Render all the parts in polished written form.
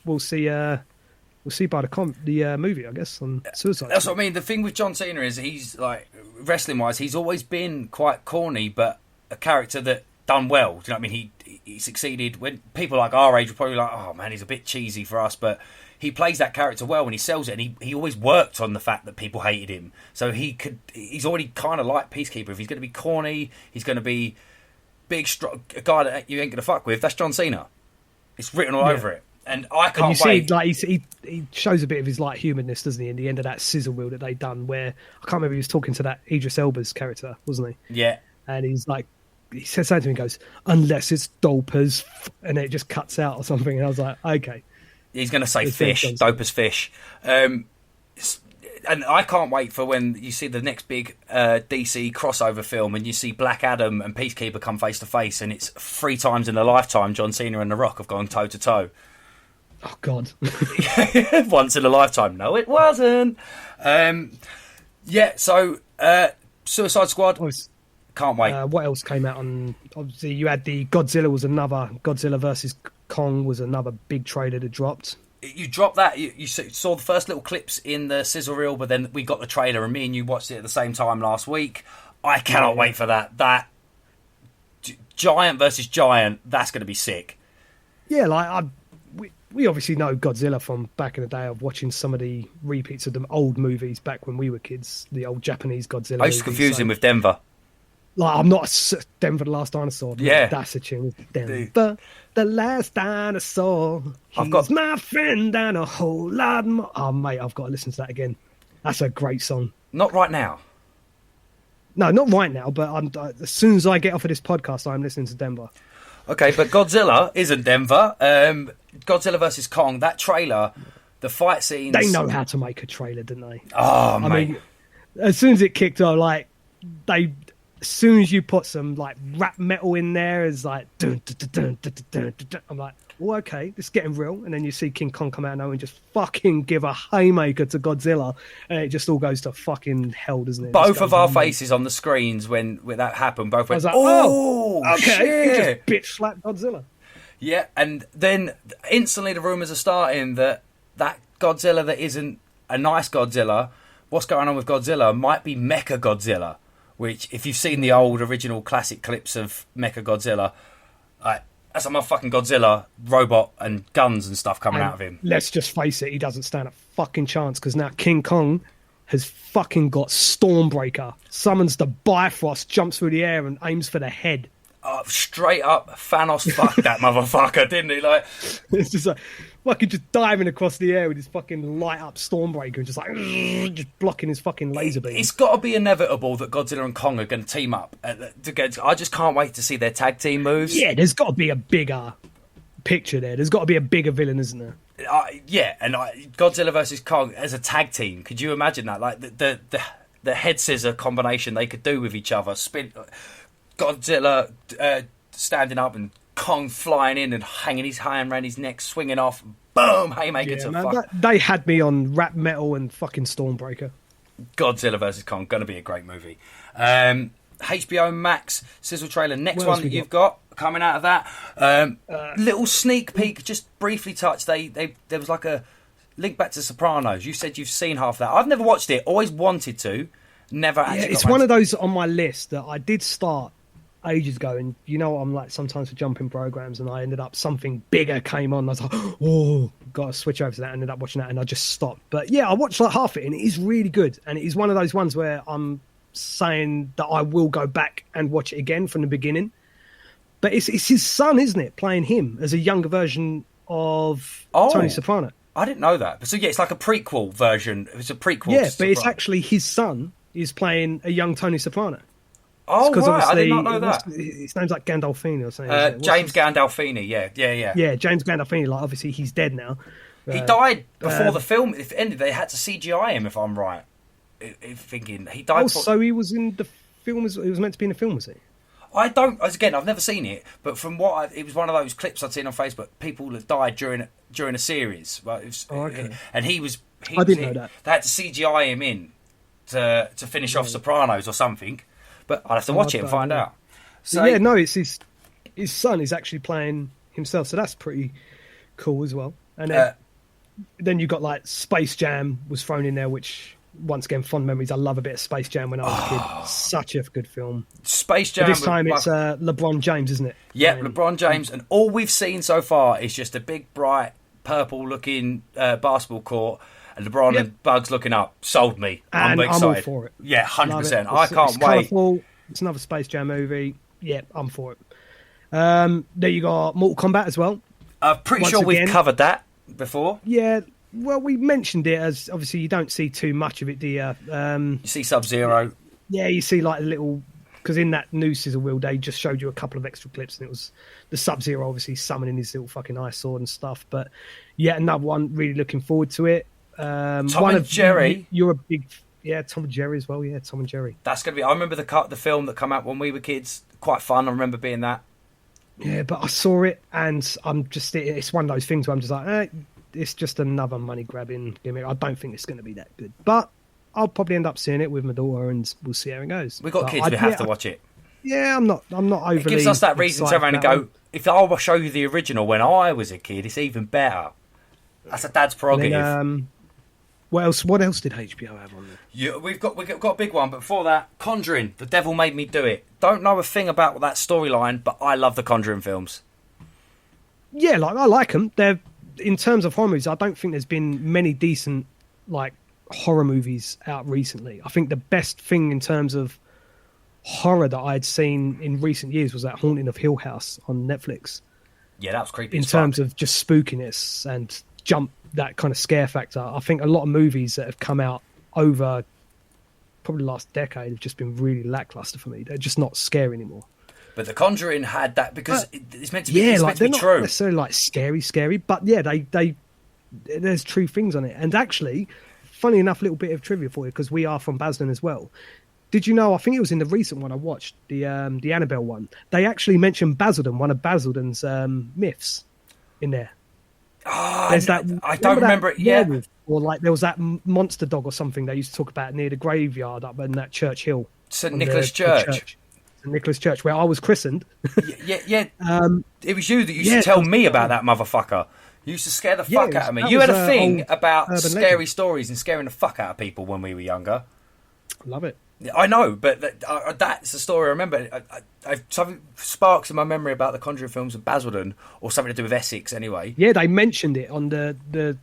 we'll see. We'll see by the movie, I guess, on Suicide That's Squad. what I mean. The thing with John Cena is he's like, wrestling wise, he's always been quite corny, but a character that done well. Do you know what I mean? He succeeded. When people like our age were probably like, oh man, he's a bit cheesy for us, but he plays that character well and he sells it, and he always worked on the fact that people hated him. So he's already kind of like Peacekeeper. If he's going to be corny, he's going to be big, strong, a guy that you ain't going to fuck with. That's John Cena. It's written all over it. And I can't and you wait. see, like he shows a bit of his like humanness, doesn't he? In the end of that scissor wheel that they done, where I can't remember, he was talking to that Idris Elba's character, wasn't he? Yeah. And he's like, he says something to me, he goes, "Unless it's dope as," and it just cuts out or something. And I was like, okay, he's going to say It's fish, John dope as fish. And I can't wait for when you see the next big DC crossover film and you see Black Adam and Peacekeeper come face to face, and it's 3 times in a lifetime John Cena and The Rock have gone toe to toe. oh god, Once in a lifetime. No, it wasn't. So Suicide Squad. Can't wait. What else came out on? Obviously, you had the Godzilla versus Kong was another big trailer that dropped. You dropped that. You saw the first little clips in the sizzle reel, but then we got the trailer, and me and you watched it at the same time last week. I cannot wait for that. That giant versus giant. That's going to be sick. Yeah, like we obviously know Godzilla from back in the day of watching some of the repeats of the old movies back when we were kids, the old Japanese Godzilla. I used to confuse him with Denver. Like, I'm not Denver the Last Dinosaur. Yeah. That's a tune. Denver the Last Dinosaur. He's my friend and a whole lot more. Oh, mate, I've got to listen to that again. That's a great song. Not right now. No, not right now, but as soon as I get off of this podcast, I'm listening to Denver. Okay, but Godzilla isn't Denver. Godzilla versus Kong, that trailer, the fight scenes... They know how to make a trailer, didn't they? Oh, I mate. mean, as soon as it kicked off, like, as soon as you put some, like, rap metal in there, it's like... Dun, dun, dun, dun, dun, dun, dun, dun. I'm like, well, okay, this is getting real. And then you see King Kong come out now and just fucking give a haymaker to Godzilla. And it just all goes to fucking hell, doesn't it? Both of our faces on the screens when that happened, both went, I was like, oh, okay, shit. he just bitch slapped Godzilla. Yeah, and then instantly the rumours are starting that Godzilla that isn't a nice Godzilla, what's going on with Godzilla, might be Mecha Godzilla, which, if you've seen the old original classic clips of Mecha Godzilla, that's a motherfucking Godzilla, robot and guns and stuff coming out of him. Let's just face it, he doesn't stand a fucking chance, because now King Kong has fucking got Stormbreaker, summons the Bifrost, jumps through the air and aims for the head. Straight up, Thanos fucked that motherfucker, didn't he? Like, it's just like fucking just diving across the air with his fucking light up Stormbreaker and just like just blocking his fucking laser beam. It's got to be inevitable that Godzilla and Kong are going to team up. I just can't wait to see their tag team moves. Yeah, there's got to be a bigger picture there. There's got to be a bigger villain, isn't there? Godzilla versus Kong as a tag team. Could you imagine that? Like the head scissor combination they could do with each other. Godzilla standing up and Kong flying in and hanging his hand around his neck, swinging off. Boom! Haymaker to fuck. They had me on rap metal and fucking Stormbreaker. Godzilla versus Kong, going to be a great movie. HBO Max sizzle trailer. Next one that you've got coming out of that. Little sneak peek, just briefly touched. There was like a link back to Sopranos. You said you've seen half that. I've never watched it. Always wanted to. Never actually. It's one of those on my list that I did start ages ago, and you know what I'm like sometimes for jumping programs, and I ended up something bigger came on. I was like, oh, got to switch over to that. I ended up watching that, and I just stopped. But yeah, I watched like half it, and it is really good. And it is one of those ones where I'm saying that I will go back and watch it again from the beginning. But it's his son, isn't it, playing him as a younger version of Tony Soprano. I didn't know that. So yeah, it's like a prequel version. It's a prequel. Yeah, but it's actually his son is playing a young Tony Soprano. Oh, right. I did not know that. His name's like Gandolfini or something. James Gandolfini, yeah. Yeah, James Gandolfini. Like, obviously, he's dead now. He died before the film ended. They had to CGI him, if I'm right. Thinking he died. So he was in the film. He was meant to be in the film, was he? I've never seen it, but from it was one of those clips I'd seen on Facebook. People that died during a series, right? Okay. And he was. I didn't know that. They had to CGI him in to finish off Sopranos or something. But I'll have to watch it and find out. So yeah, no, it's his son is actually playing himself, so that's pretty cool as well. And then you got like Space Jam was thrown in there, which once again, fond memories. I love a bit of Space Jam when I was a kid. Such a good film. Space Jam. But this time it's LeBron James, isn't it? Yeah, LeBron James. And all we've seen so far is just a big, bright, purple-looking basketball court. And LeBron and Bugs looking up. Sold me. And I'm excited. I'm all for it. Yeah, 100%. I can't it's wait. Colourful. It's another Space Jam movie. Yeah, I'm for it. There you got Mortal Kombat as well. I'm pretty sure we've covered that before. Yeah, well, we mentioned it as obviously you don't see too much of it, do you? You see Sub-Zero. Yeah, you see like a little... Because in that new sizzle reel, they just showed you a couple of extra clips, and it was the Sub-Zero obviously summoning his little fucking ice sword and stuff. But yeah, another one, really looking forward to it. Tom and Jerry. You're a big... Yeah, Tom and Jerry as well. Yeah, Tom and Jerry. That's going to be... I remember the film that came out when we were kids. Quite fun. I remember being that. Yeah, but I saw it, and I'm just... It's one of those things where I'm just like... it's just another money-grabbing gimmick. I don't think it's going to be that good. But I'll probably end up seeing it with my daughter, and we'll see how it goes. We've got kids. We have to watch it. Yeah, I'm not overly... It gives us that reason to turn around and go, if I show you the original when I was a kid, it's even better. That's a dad's prerogative. Then, what else did HBO have on there? Yeah, we've got a big one, but before that, Conjuring, The Devil Made Me Do It. Don't know a thing about that storyline, but I love the Conjuring films. Yeah, I like them. They're, in terms of horror movies, I don't think there's been many decent horror movies out recently. I think the best thing in terms of horror that I'd seen in recent years was that Haunting of Hill House on Netflix. Yeah, that was creepy. In terms of just spookiness and that kind of scare factor. I think a lot of movies that have come out over probably the last decade have just been really lackluster for me. They're just not scary anymore. But The Conjuring had that because it's meant to be, it's meant to be not true. Necessarily scary, but yeah, they there's true things on it. And actually, funny enough, little bit of trivia for you because we are from Basden as well. Did you know? I think it was in the recent one I watched, the Annabelle one. They actually mentioned Basildon, one of Basildon's myths, in there. Oh, I don't remember it. Yeah, or there was that monster dog or something they used to talk about near the graveyard up in that Church Hill, St Nicholas Church. St Nicholas Church, where I was christened. Yeah. It was you that used to tell me about that motherfucker. You used to scare the fuck out of me. You had a thing about scary stories and scaring the fuck out of people when we were younger. Love it. I know, but that's the story I remember. Something sparks in my memory about the Conjuring films of Basildon, or something to do with Essex anyway. Yeah, they mentioned it on the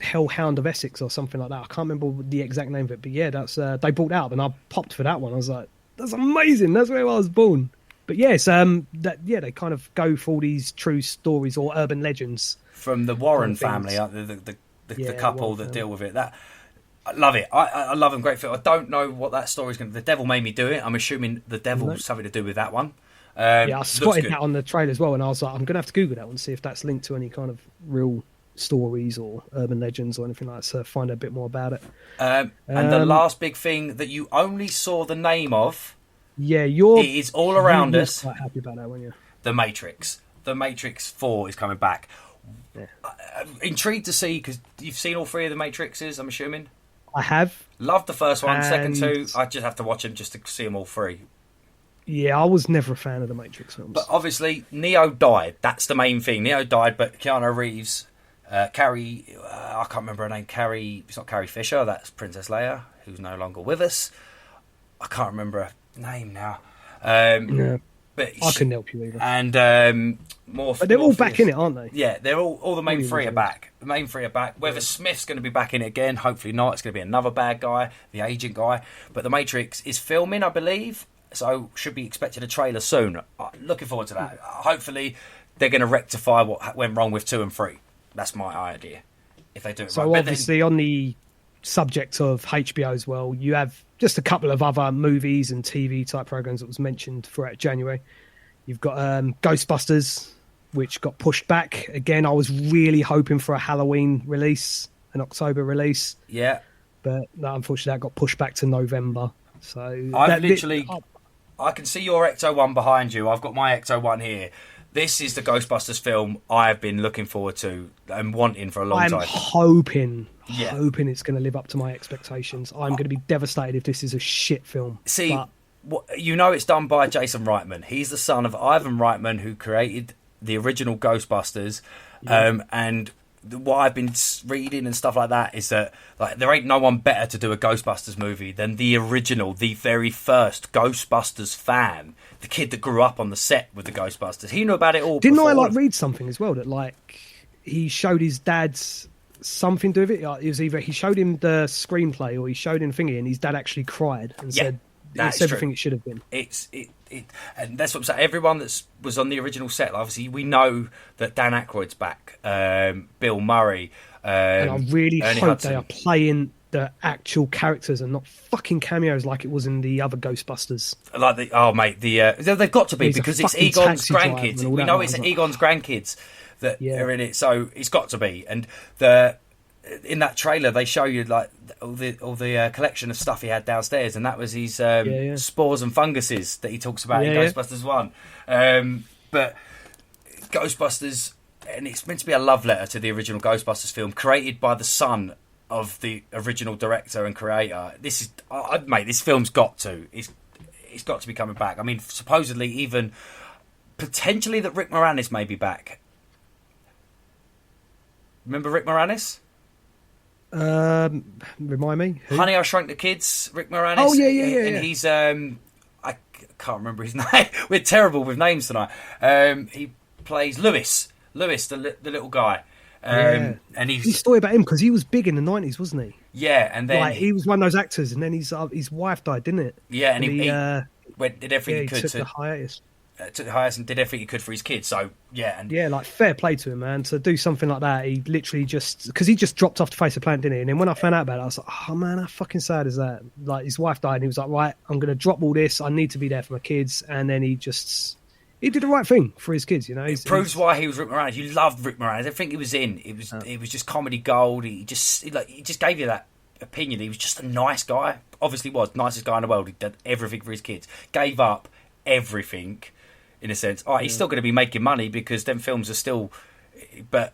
Hellhound of Essex or something like that. I can't remember the exact name of it, but yeah, that's they brought out, and I popped for that one. I was like, that's amazing. That's where I was born. But yes, they kind of go for all these true stories or urban legends from the Warren family, the couple that deal with it. I love it. I love them. Great film. I don't know what that story's going to... The Devil Made Me Do It. I'm assuming the devil's something to do with that one. I spotted that on the trailer as well, and I was like, I'm going to have to Google that one, see if that's linked to any kind of real stories or urban legends or anything like that, so find out a bit more about it. And the last big thing that you only saw the name of... Yeah, it is all around us. Quite happy about that, weren't you? The Matrix. The Matrix 4 is coming back. Yeah. Intrigued to see, because you've seen all three of the Matrixes, I'm assuming? I have. Loved the first one. Second two, I just have to watch them just to see them all three. Yeah, I was never a fan of the Matrix films. But obviously, Neo died. That's the main thing. Neo died, but Keanu Reeves, Carrie, I can't remember her name. It's not Carrie Fisher. That's Princess Leia, who's no longer with us. I can't remember her name now. Yeah. But I couldn't help you either. And more. But they're all back in it, aren't they? Yeah, they're all the main three are back. The main three are back. Whether Smith's going to be back in it again, hopefully not. It's going to be another bad guy, the agent guy. But the Matrix is filming, I believe, so should be expecting a trailer soon. Looking forward to that. Hopefully, they're going to rectify what went wrong with 2 and 3. That's my idea. If they do it right. So obviously, on the subject of HBO as well, you have just a couple of other movies and TV type programs that was mentioned throughout January. You've got Ghostbusters, which got pushed back. Again, I was really hoping for a Halloween release, an October release. Yeah. But unfortunately, that got pushed back to November. So I can see your Ecto one behind you. I've got my Ecto one here. This is the Ghostbusters film I've been looking forward to and wanting for a long time. I'm hoping it's going to live up to my expectations. I'm going to be devastated if this is a shit film. See, it's done by Jason Reitman. He's the son of Ivan Reitman, who created the original Ghostbusters. Yeah. And what I've been reading and stuff like that is that like there ain't no one better to do a Ghostbusters movie than the original, the very first Ghostbusters fan, the kid that grew up on the set with the Ghostbusters. He knew about it all. Didn't I read something as well that like he showed his dad's something to do with it? It was either he showed him the screenplay or he showed him thingy, and his dad actually cried and said it's everything it should have been. And that's what I'm saying. Everyone that was on the original set, obviously, we know that Dan Aykroyd's back, Bill Murray, and I really Ernie hope Hudson. they are playing the actual characters and not fucking cameos like it was in the other Ghostbusters. Like they've got to be, He's a because it's fucking Egon's taxi driver grandkids. and all We that know lot. it's I was like, Egon's grandkids that Yeah. are in it, so it's got to be. And in that trailer, they show you like all the collection of stuff he had downstairs, and that was his spores and funguses that he talks about in Ghostbusters 1. But Ghostbusters, and it's meant to be a love letter to the original Ghostbusters film, created by the son of the original director and creator. This film's got to. It's got to be coming back. I mean, supposedly even potentially that Rick Moranis may be back. Remember Rick Moranis? Remind me. Who? Honey, I Shrunk the Kids. Rick Moranis. Oh yeah. And he's I can't remember his name. We're terrible with names tonight. He plays Lewis, the little guy. And his story about him, because he was big in the 90s, wasn't he? Yeah, and then like, he was one of those actors, and then his wife died, didn't it? Yeah, and he did everything he could took the hiatus. Took the hiatus and did everything he could for his kids. So like fair play to him, man. To do something like that, he literally because he just dropped off the face of the planet, didn't he? And then when I found out about it, I was like, oh man, how fucking sad is that? Like, his wife died, and he was like, right, I'm going to drop all this. I need to be there for my kids. And then he did the right thing for his kids, you know. It proves why he was Rick Moranis. You loved Rick Moranis. Everything he was in, it was just comedy gold. He just gave you that opinion. He was just a nice guy. Obviously, was nicest guy in the world. He did everything for his kids. Gave up everything, in a sense. All right, he's still going to be making money because them films are still, but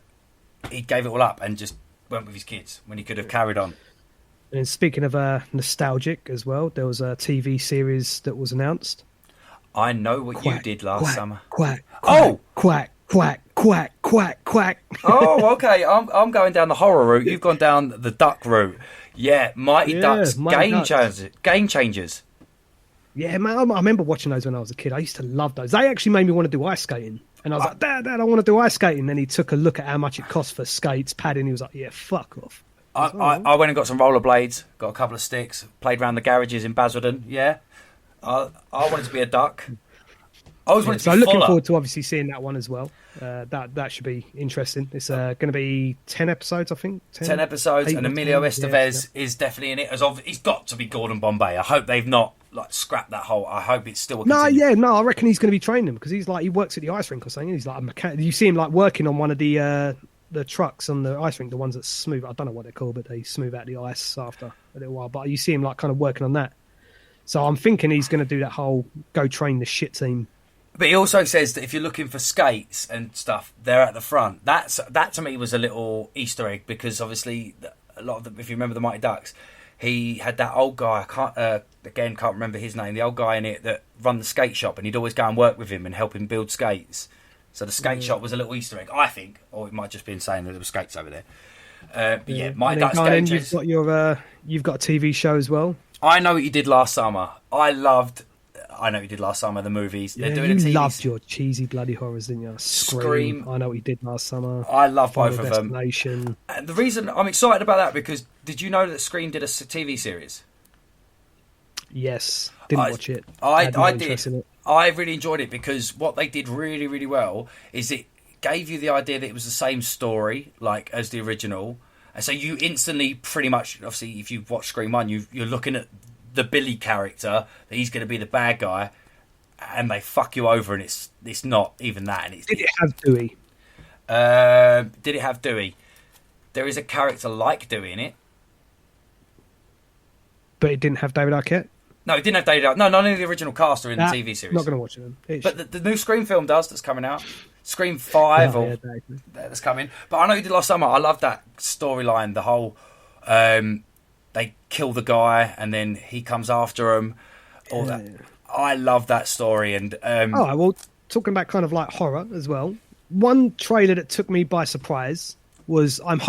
he gave it all up and just went with his kids when he could have carried on. And speaking of nostalgic as well, there was a TV series that was announced. I know what you did last summer. Quack. Oh! Quack. Oh, okay. I'm going down the horror route. You've gone down the duck route. Yeah, Mighty Ducks. Game Changers. Yeah, man, I remember watching those when I was a kid. I used to love those. They actually made me want to do ice skating. And I was like, Dad, I want to do ice skating. And then he took a look at how much it cost for skates, padding. He was like, yeah, fuck off. I went and got some rollerblades, got a couple of sticks, played around the garages in Basildon. Yeah. I wanted to be a duck. I always wanted to be looking Fuller. forward to obviously seeing that one as well. That should be interesting. It's going to be 10 episodes, I think. 10 episodes, and Emilio Estevez is definitely in it. He's got to be Gordon Bombay. I hope they've not scrapped that whole. I hope it's still. I reckon he's going to be training them because he works at the ice rink or something. He's like a mechanic. You see him working on one of the trucks on the ice rink, the ones that smooth. I don't know what they're called, but they smooth out the ice after a little while. But you see him kind of working on that. So I'm thinking he's going to do that whole go train the shit team. But he also says that if you're looking for skates and stuff, they're at the front. That to me was a little Easter egg because obviously a lot of them, if you remember the Mighty Ducks, he had that old guy. I can't remember his name. The old guy in it that run the skate shop, and he'd always go and work with him and help him build skates. So the skate shop was a little Easter egg, I think, or it might just been saying that there were skates over there. But yeah, Mighty Ducks. You've got a TV show as well. I Know What You Did Last Summer. I Know What You Did Last Summer, the movies. Yeah, they're doing a TV. You loved your cheesy bloody horrors, didn't you? Scream. I Know What You Did Last Summer. I love Final both of them. Destination. And the reason I'm excited about that because did you know that Scream did a TV series? Yes. Didn't watch it. I did. I really enjoyed it because what they did really, really well is it gave you the idea that it was the same story as the original. And so you instantly pretty much, obviously, if you've watched Scream 1, you're looking at the Billy character, that he's going to be the bad guy, and they fuck you over, and it's not even that. And did it have Dewey? Did it have Dewey? There is a character like Dewey in it. But it didn't have David Arquette? No, it didn't have David Arquette. No, none of the original cast are in the TV series. Not going to watch it then. But the new Scream film that's coming out. Scream 5 that's coming. But I Know You Did Last Summer. I love that storyline. The whole they kill the guy and then he comes after them. All that. I love that story. And all right, well, talking about kind of like horror as well. One trailer that took me by surprise was I'm